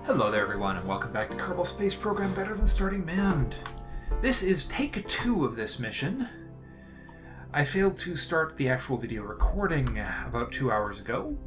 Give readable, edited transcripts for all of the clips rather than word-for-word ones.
Hello there everyone, and welcome back to Kerbal Space Program Better Than Starting Manned. This is take 2 of this mission. I failed to start the actual video recording about 2 hours ago,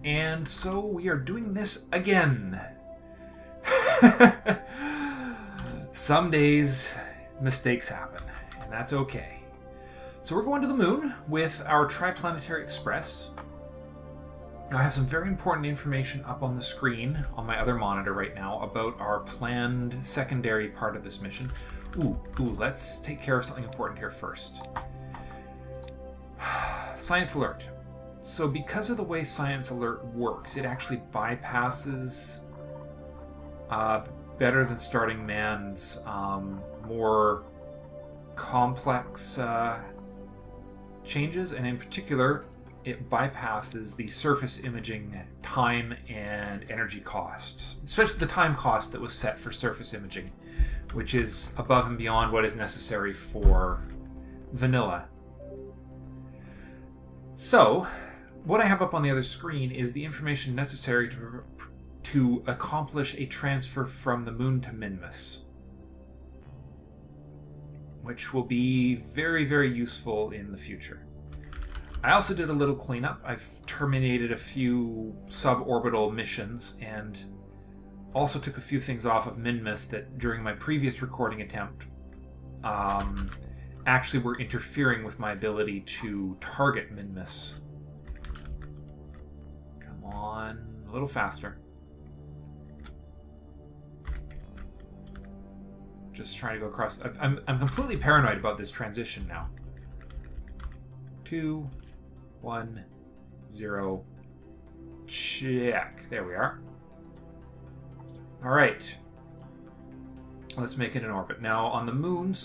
and so we are doing this again. Some days, mistakes happen, and that's okay. So we're going to the moon with our Triplanetary Express. Now I have some very important information up on the screen on my other monitor right now about our planned secondary part of this mission. Let's take care of something important here first. Science Alert. So because of the way Science Alert works, it actually bypasses Better Than Starting Manned's more complex changes, and in particular, it bypasses the surface imaging time and energy costs, especially the time cost that was set for surface imaging, which is above and beyond what is necessary for vanilla. So, what I have up on the other screen is the information necessary to accomplish a transfer from the moon to Minmus, which will be very, very useful in the future. I also did a little cleanup. I've terminated a few suborbital missions and also took a few things off of Minmus that during my previous recording attempt actually were interfering with my ability to target Minmus. Come on, a little faster. Just trying to go across. I'm completely paranoid about this transition now. 2, 1, 0, check. There we are. Alright. Let's make it an orbit. Now, on the moon,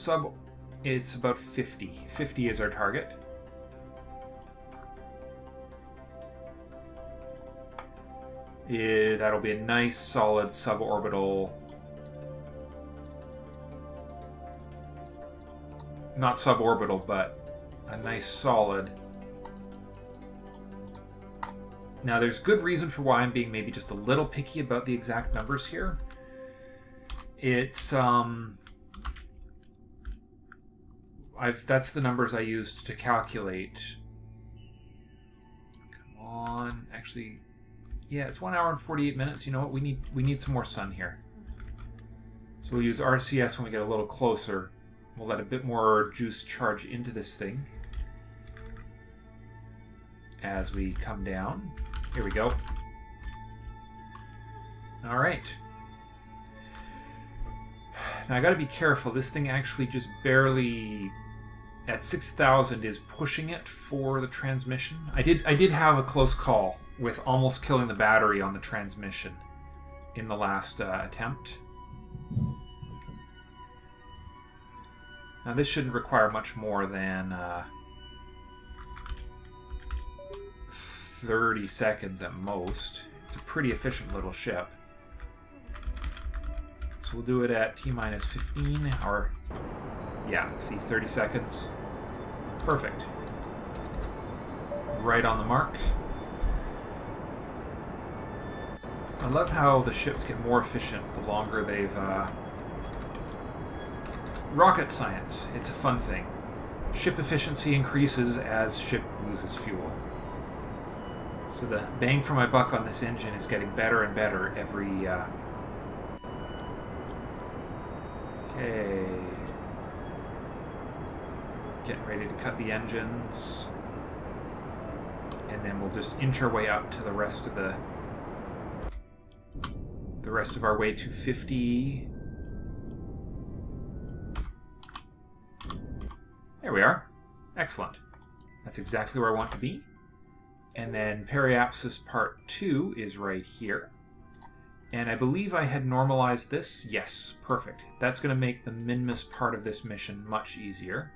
it's about 50. 50 is our target. That'll be a nice, solid suborbital... Not suborbital, but a nice, solid... Now, there's good reason for why I'm being maybe just a little picky about the exact numbers here. It's, that's the numbers I used to calculate. Come on. Actually, yeah, it's 1 hour and 48 minutes. You know what? We need some more sun here. So we'll use RCS when we get a little closer. We'll let a bit more juice charge into this thing as we come down. Here we go. All right. Now I got to be careful. This thing actually just barely, at 6,000, is pushing it for the transmission. I did have a close call with almost killing the battery on the transmission in the last attempt. Now this shouldn't require much more than 30 seconds at most. It's a pretty efficient little ship. So we'll do it at T-minus 15, or, yeah, let's see, 30 seconds. Perfect. Right on the mark. I love how the ships get more efficient the longer they've... Rocket science. It's a fun thing. Ship efficiency increases as ship loses fuel. So the bang for my buck on this engine is getting better and better every... Okay. Getting ready to cut the engines. And then we'll just inch our way up to the rest of our way to 50. There we are. Excellent. That's exactly where I want to be. And then Periapsis Part 2 is right here. And I believe I had normalized this. Yes, perfect. That's going to make the Minmus part of this mission much easier.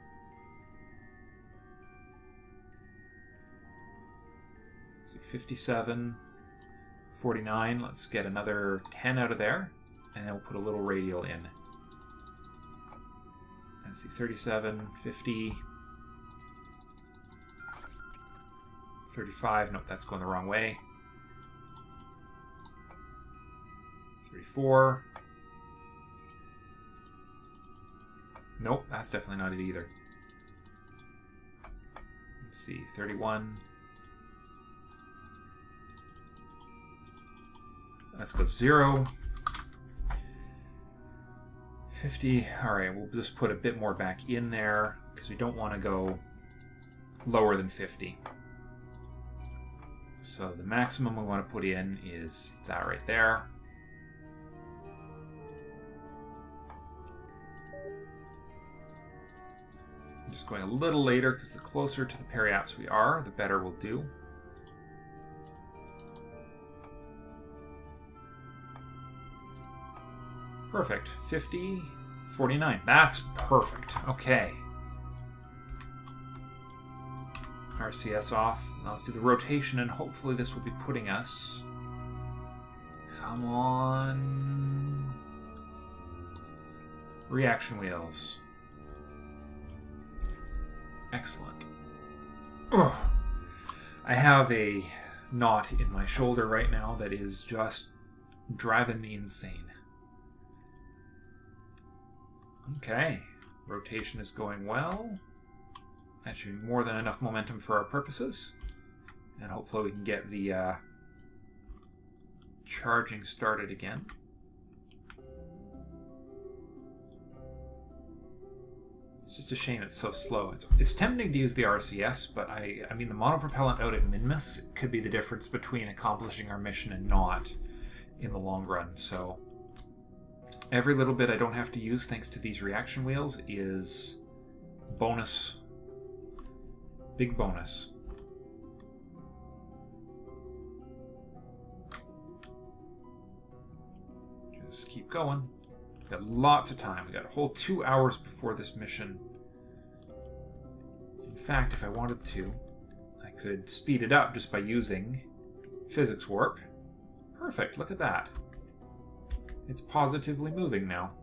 So 57, 49. Let's get another 10 out of there. And then we'll put a little radial in. Let's see, 37, 50... 35, nope, that's going the wrong way. 34. Nope, that's definitely not it either. Let's see, 31. Let's go 0. 50. Alright, we'll just put a bit more back in there because we don't want to go lower than 50. So the maximum we want to put in is that right there. I'm just going a little later because the closer to the periapse we are, the better we'll do. Perfect. 50, 49. That's perfect. Okay. RCS off. Now let's do the rotation, and hopefully this will be putting us... Come on... Reaction wheels. Excellent. Ugh. I have a knot in my shoulder right now that is just driving me insane. Okay. Rotation is going well. That should be more than enough momentum for our purposes. And hopefully we can get the charging started again. It's just a shame it's so slow. It's tempting to use the RCS, but I mean the monopropellant out at Minmus could be the difference between accomplishing our mission and not in the long run. So every little bit I don't have to use thanks to these reaction wheels is bonus. Big bonus. Just keep going. We've got lots of time. We've got a whole 2 hours before this mission. In fact, if I wanted to, I could speed it up just by using physics warp. Perfect, look at that. It's positively moving now.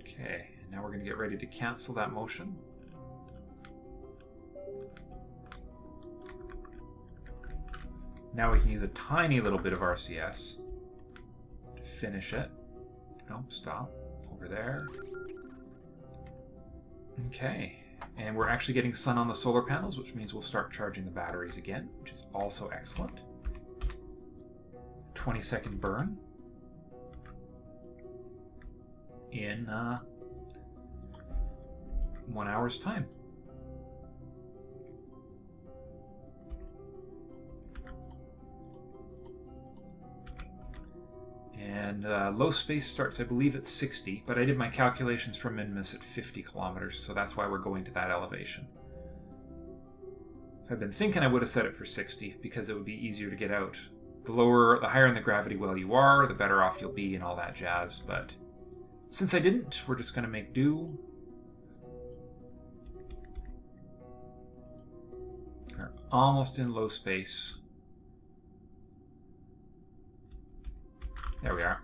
Okay, and now we're going to get ready to cancel that motion. Now we can use a tiny little bit of RCS to finish it. Nope, stop. Over there. Okay, and we're actually getting sun on the solar panels, which means we'll start charging the batteries again, which is also excellent. 20-second burn. In 1 hour's time. And low space starts, I believe, at 60, but I did my calculations from Minmus at 50 kilometers, so that's why we're going to that elevation. If I'd been thinking, I would have set it for 60, because it would be easier to get out. The higher in the gravity well you are, the better off you'll be and all that jazz, but since I didn't, we're just going to make do. We're almost in low space. There we are.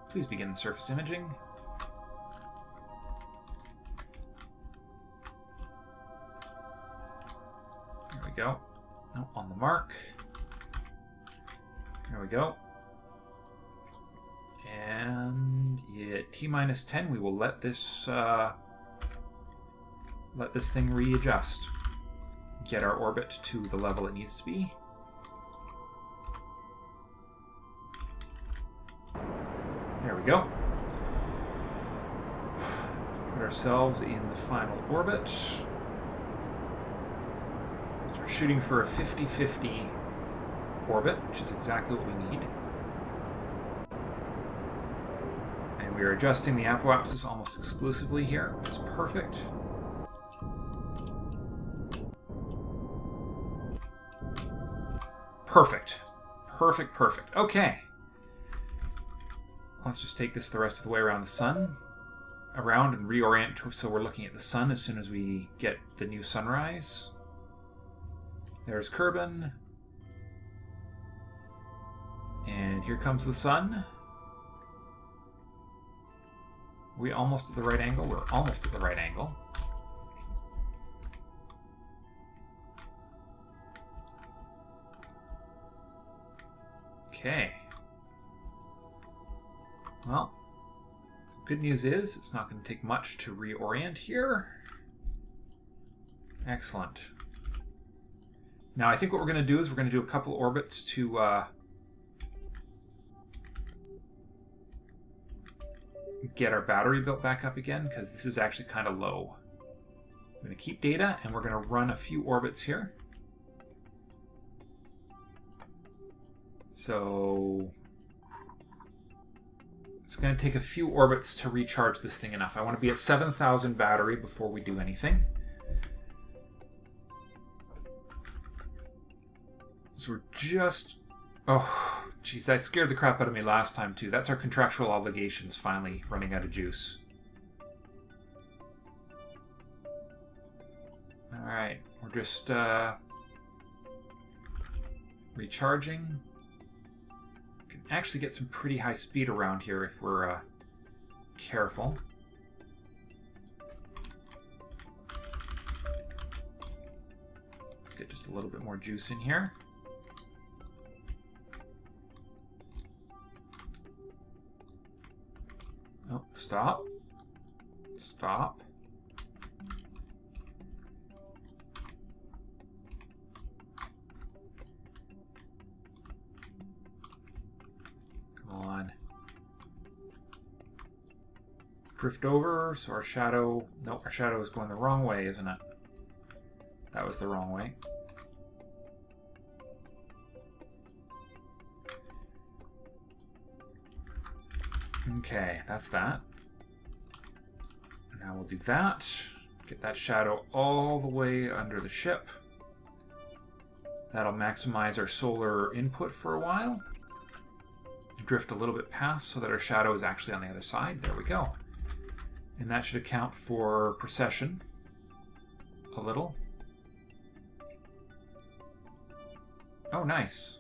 Please begin the surface imaging. There we go. Oh, on the mark. There we go. And at T-minus 10, we will let this thing readjust. Get our orbit to the level it needs to be. There we go. Put ourselves in the final orbit. So we're shooting for a 50-50 orbit, which is exactly what we need. And we are adjusting the apoapsis almost exclusively here, which is perfect. Perfect. Perfect, perfect. Okay. Let's just take this the rest of the way around the sun. Around and reorient so we're looking at the sun as soon as we get the new sunrise. There's Kerbal. And here comes the sun. Are we almost at the right angle? We're almost at the right angle. Okay. Well, good news is it's not going to take much to reorient here. Excellent. Now I think what we're going to do is we're going to do a couple orbits to get our battery built back up again, because this is actually kind of low. I'm going to keep data, and we're going to run a few orbits here. So it's going to take a few orbits to recharge this thing enough. I want to be at 7,000 battery before we do anything. So we're just... Oh, geez, that scared the crap out of me last time, too. That's our contractual obligations finally running out of juice. Alright, we're just recharging. Can actually get some pretty high speed around here if we're careful. Let's get just a little bit more juice in here. Oh, stop. Stop. Come on. Drift over, so our shadow... Nope, our shadow is going the wrong way, isn't it? That was the wrong way. Okay, that's that. Now we'll do that. Get that shadow all the way under the ship. That'll maximize our solar input for a while. Drift a little bit past so that our shadow is actually on the other side. There we go. And that should account for precession a little. Oh, nice.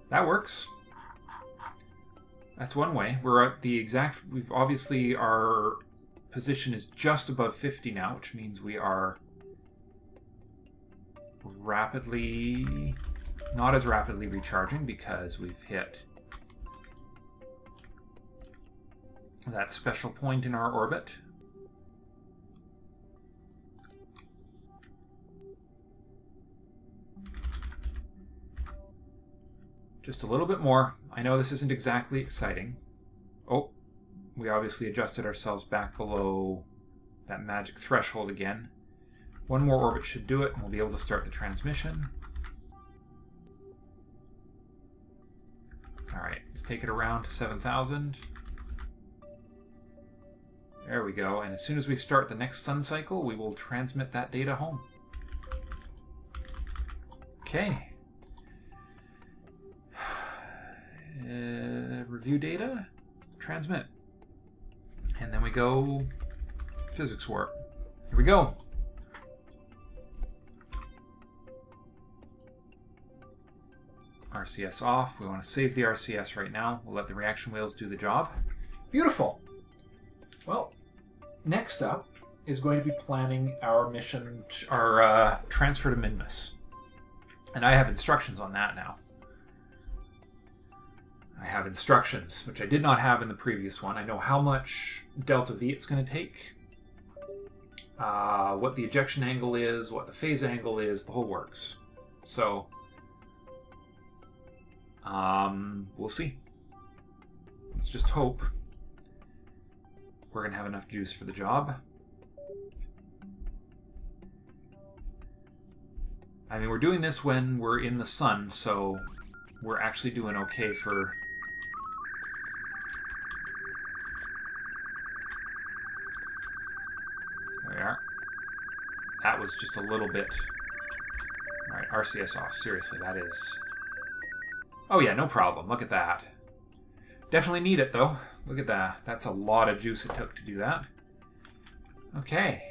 That works. That's one way. We're at the exact... We've obviously... Our position is just above 50 now, which means we are rapidly... Not as rapidly recharging because we've hit that special point in our orbit. Just a little bit more. I know this isn't exactly exciting. Oh, we obviously adjusted ourselves back below that magic threshold again. One more orbit should do it, and we'll be able to start the transmission. Alright, let's take it around to 7,000. There we go, and as soon as we start the next sun cycle, we will transmit that data home. Okay. Review data, transmit. And then we go physics warp. Here we go. RCS off. We want to save the RCS right now. We'll let the reaction wheels do the job. Beautiful. Well, next up is going to be planning our mission, our transfer to Minmus. And I have instructions on that now. I have instructions, which I did not have in the previous one. I know how much delta V it's going to take, what the ejection angle is, what the phase angle is, the whole works. So, we'll see. Let's just hope we're going to have enough juice for the job. I mean, we're doing this when we're in the sun, so we're actually doing okay for... There we are. That was just a little bit... Alright, RCS off. Seriously, that is... Oh yeah, no problem. Look at that. Definitely need it, though. Look at that. That's a lot of juice it took to do that. Okay.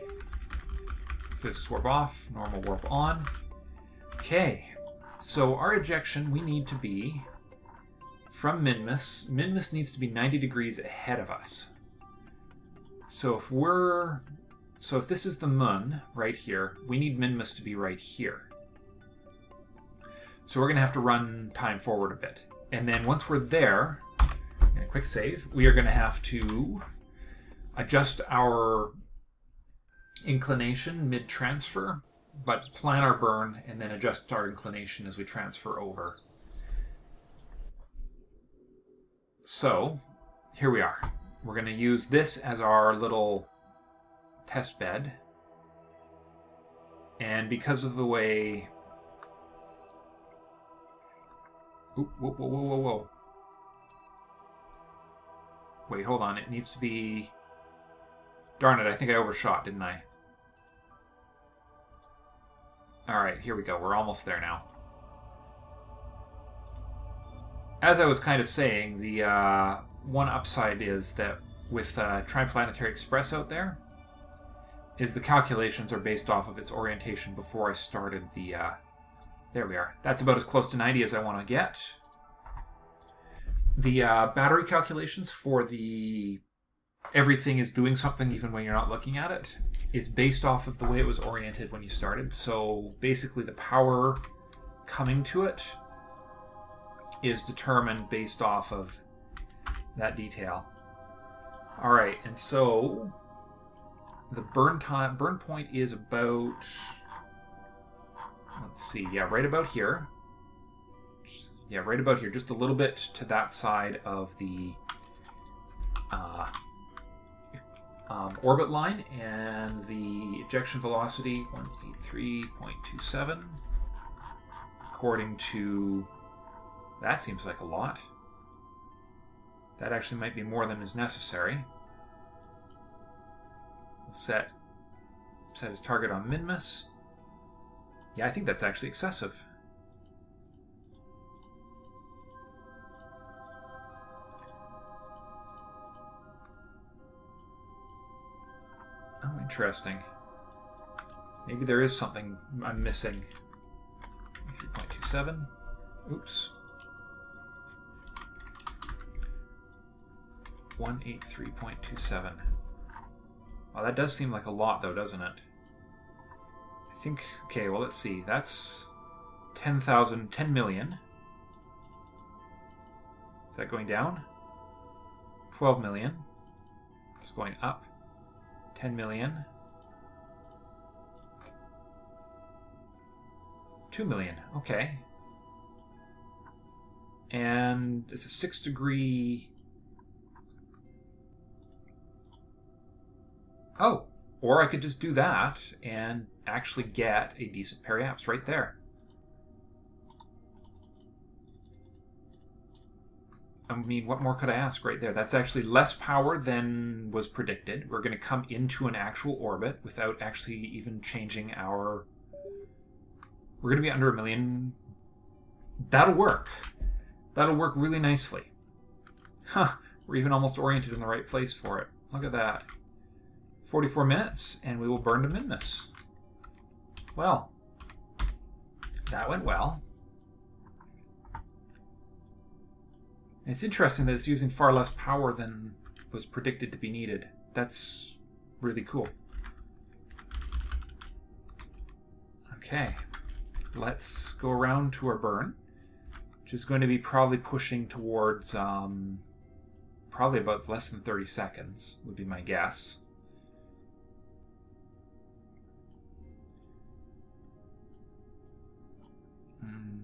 Physics warp off. Normal warp on. Okay. So our ejection, we need to be from Minmus. Minmus needs to be 90 degrees ahead of us. So if we're... So if this is the moon right here, we need Minmus to be right here. So we're going to have to run time forward a bit. And then once we're there, I'm going to quick save, we are going to have to adjust our inclination mid-transfer, but plan our burn and then adjust our inclination as we transfer over. So here we are. We're going to use this as our little test bed. And because of the way... Ooh, whoa, whoa, whoa, whoa, whoa. Wait, hold on. It needs to be... Darn it, I think I overshot, didn't I? Alright, here we go. We're almost there now. As I was kind of saying, the one upside is that with Triplanetary Express out there, is the calculations are based off of its orientation before I started the... there we are. That's about as close to 90 as I want to get. The battery calculations for the everything is doing something even when you're not looking at it is based off of the way it was oriented when you started. So basically the power coming to it is determined based off of that detail. Alright, and so the burn point is about, let's see, yeah, right about here. Yeah, right about here, just a little bit to that side of the orbit line, and the ejection velocity 183.27 according to, that seems like a lot. That actually might be more than is necessary. We'll set his target on Minmus. Yeah, I think that's actually excessive. Oh, interesting. Maybe there is something I'm missing. 3.27. Oops. 183.27. Well, that does seem like a lot, though, doesn't it? I think... Okay, well, let's see. That's 10 million. Is that going down? 12 million. It's going up. 10 million. 2 million. Okay. And it's a 6 degree... Oh, or I could just do that and actually get a decent periaps right there. I mean, what more could I ask right there? That's actually less power than was predicted. We're going to come into an actual orbit without actually even changing our... We're going to be under 1 million. That'll work. That'll work really nicely. Huh, we're even almost oriented in the right place for it. Look at that. 44 minutes, and we will burn to Minmus. Well, that went well. And it's interesting that it's using far less power than was predicted to be needed. That's really cool. Okay, let's go around to our burn, which is going to be probably pushing towards probably about less than 30 seconds, would be my guess.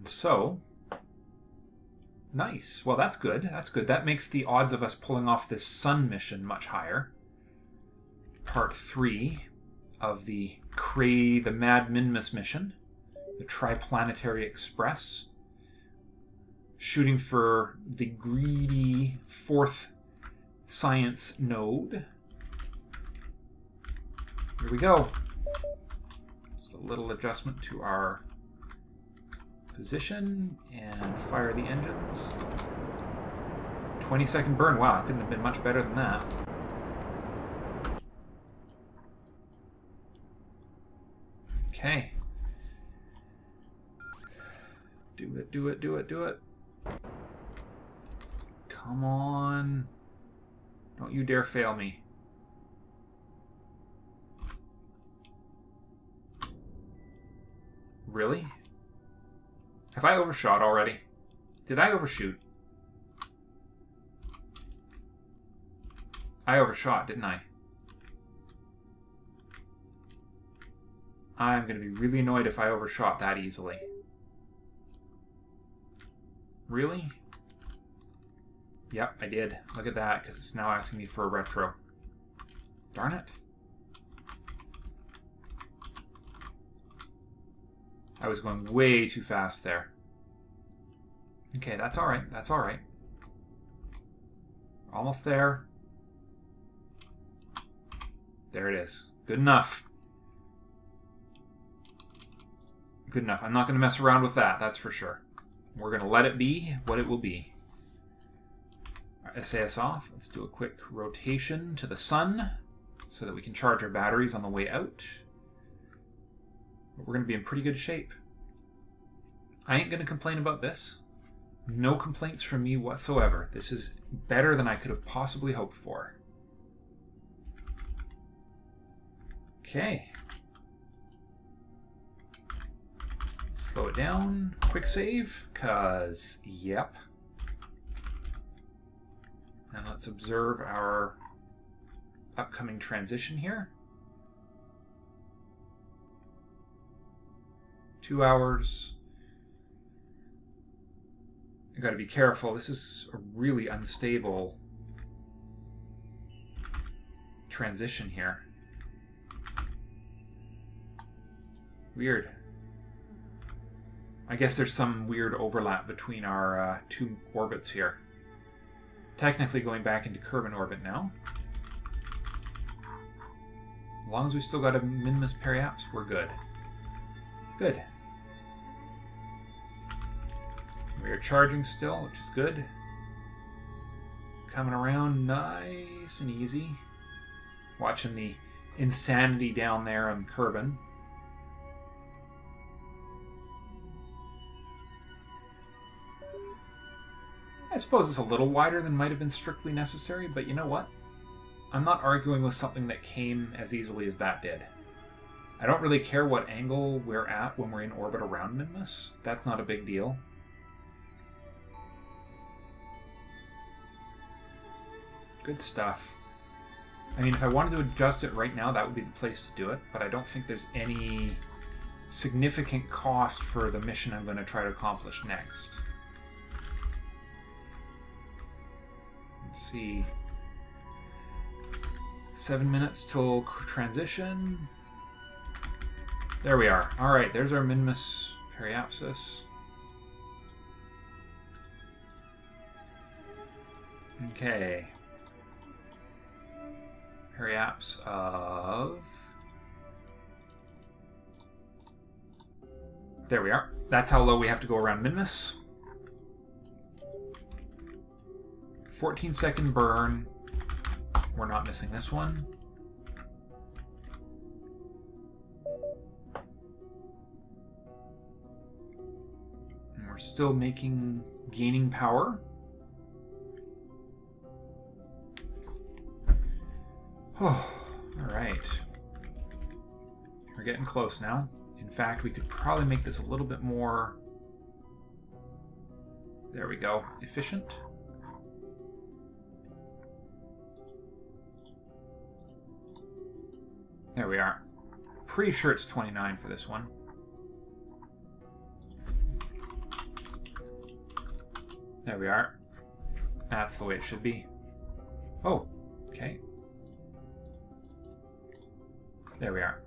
So, nice. Well, that's good. That's good. That makes the odds of us pulling off this sun mission much higher. Part 3 of the Mad Minmus mission, the Triplanetary Express, shooting for the greedy 4th science node. Here we go. Just a little adjustment to our position and fire the engines. 20-second burn. Wow, it couldn't have been much better than that. Okay. Do it, do it, do it, do it. Come on. Don't you dare fail me. Really? Have I overshot already? Did I overshoot? I overshot, didn't I? I'm going to be really annoyed if I overshot that easily. Really? Yep, I did. Look at that, because it's now asking me for a retro. Darn it. I was going way too fast there. Okay, that's alright. That's alright. Almost there. There it is. Good enough. Good enough. I'm not going to mess around with that, that's for sure. We're going to let it be what it will be. SAS off. Let's do a quick rotation to the sun so that we can charge our batteries on the way out. But we're going to be in pretty good shape. I ain't going to complain about this. No complaints from me whatsoever. This is better than I could have possibly hoped for. Okay. Slow it down. Quick save. Because, yep. And let's observe our upcoming transition here. 2 hours. I've got to be careful. This is a really unstable transition here. Weird. I guess there's some weird overlap between our two orbits here. Technically going back into Kerbal orbit now. As long as we still got a minimus periapse, we're good. Good. We are charging still, which is good. Coming around nice and easy. Watching the insanity down there on Kerbal. I suppose it's a little wider than might have been strictly necessary, but you know what? I'm not arguing with something that came as easily as that did. I don't really care what angle we're at when we're in orbit around Minimus. That's not a big deal. Good stuff. I mean, if I wanted to adjust it right now, that would be the place to do it, but I don't think there's any significant cost for the mission I'm going to try to accomplish next. Let's see. 7 minutes till transition. There we are. Alright, there's our minimus periapsis. Okay. Periapse of... There we are. That's how low we have to go around minimus. 14-second burn. We're not missing this one. And we're still gaining power. Oh, all right. We're getting close now. In fact, we could probably make this a little bit more, there we go, efficient. There we are. Pretty sure it's 29 for this one. There we are. That's the way it should be. Oh, okay. There we are.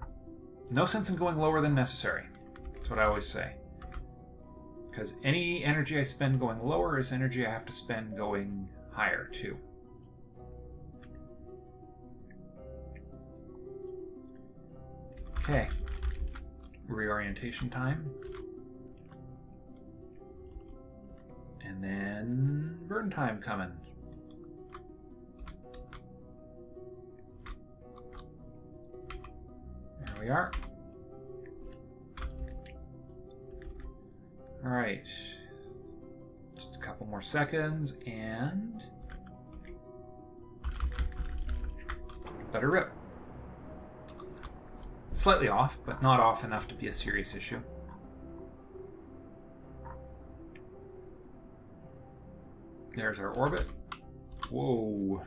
No sense in going lower than necessary. That's what I always say. Because any energy I spend going lower is energy I have to spend going higher, too. Okay. Reorientation time. And then burn time coming. There we are. All right. Just a couple more seconds and let her rip. Slightly off, but not off enough to be a serious issue. There's our orbit. Whoa.